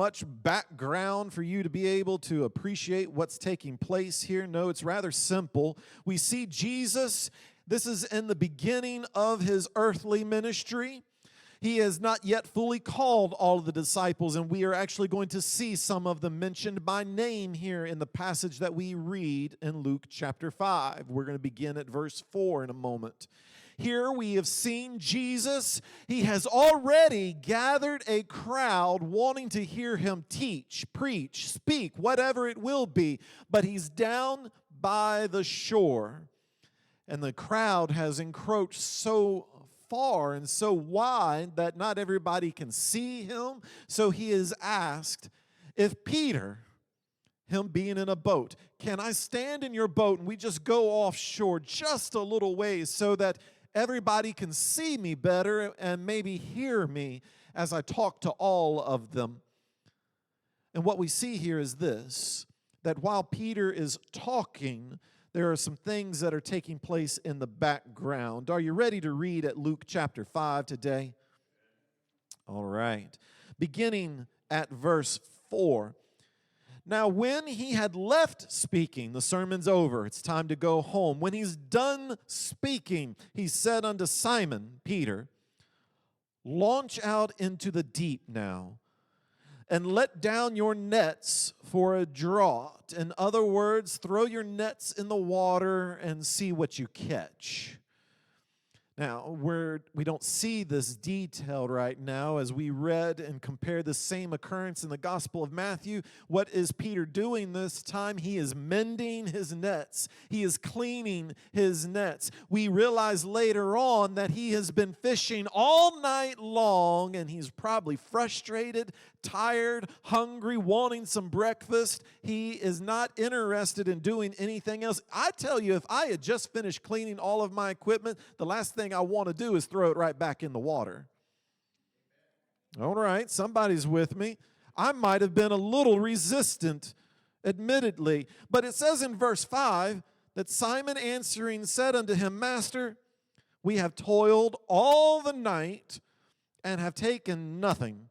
Much background for you to be able to appreciate what's taking place here. No, it's rather simple. We see Jesus, this is in the beginning of his earthly ministry. He has not yet fully called all of the disciples, and we are actually going to see some of them mentioned by name here in the passage that we read in Luke chapter 5. We're going to begin at verse 4 in a moment. Here we have seen Jesus. He has already gathered a crowd wanting to hear him teach, preach, speak, whatever it will be. But he's down by the shore. And the crowd has encroached so far and so wide that not everybody can see him. So he is asked if Peter, him being in a boat, can I stand in your boat and we just go offshore just a little ways so that everybody can see me better and maybe hear me as I talk to all of them. And what we see here is this, that while Peter is talking, there are some things that are taking place in the background. Are you ready to read at Luke chapter 5 today? All right. Beginning at verse 4. Now, when he had left speaking, the sermon's over, it's time to go home. When he's done speaking, he said unto Simon, Peter, launch out into the deep now, and let down your nets for a draught. In other words, throw your nets in the water and see what you catch. Now, we don't see this detailed right now as we read and compare the same occurrence in the Gospel of Matthew. What is Peter doing this time? He is mending his nets. He is cleaning his nets. We realize later on that he has been fishing all night long and he's probably frustrated, tired, hungry, wanting some breakfast. He is not interested in doing anything else. I tell you, if I had just finished cleaning all of my equipment, the last thing I want to do is throw it right back in the water. All right, somebody's with me. I might have been a little resistant, admittedly. But it says in verse 5 that Simon answering said unto him, Master, we have toiled all the night and have taken nothing.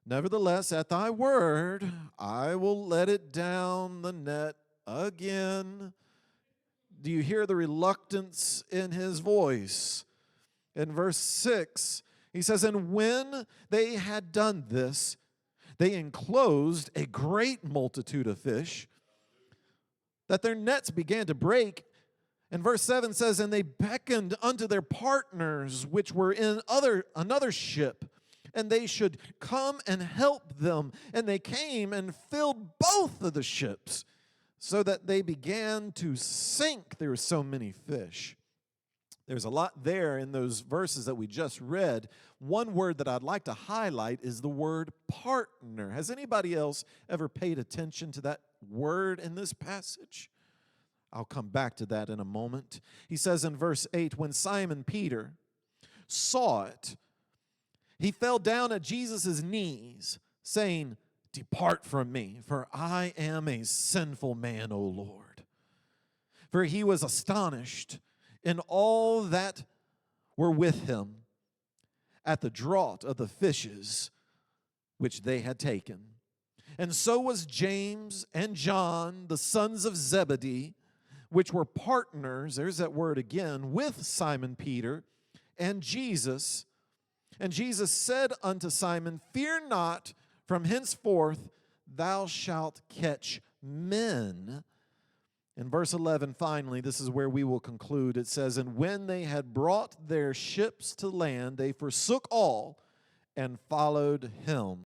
Nevertheless, at thy word, I will let it down the net again. Do you hear the reluctance in his voice? In verse 6, he says, and when they had done this, they enclosed a great multitude of fish, that their nets began to break. And verse 7 says, and they beckoned unto their partners, which were in another ship, and they should come and help them. And they came and filled both of the ships, so that they began to sink. There were so many fish. There's a lot there in those verses that we just read. One word that I'd like to highlight is the word partner. Has anybody else ever paid attention to that word in this passage? I'll come back to that in a moment. He says in verse 8, when Simon Peter saw it, he fell down at Jesus' knees, saying, depart from me, for I am a sinful man, O Lord. For he was astonished in all that were with him at the draught of the fishes which they had taken. And so was James and John, the sons of Zebedee, which were partners, there's that word again, with Simon Peter and Jesus. And Jesus said unto Simon, fear not, from henceforth thou shalt catch men. In verse 11, finally, this is where we will conclude. It says, and when they had brought their ships to land, they forsook all and followed him.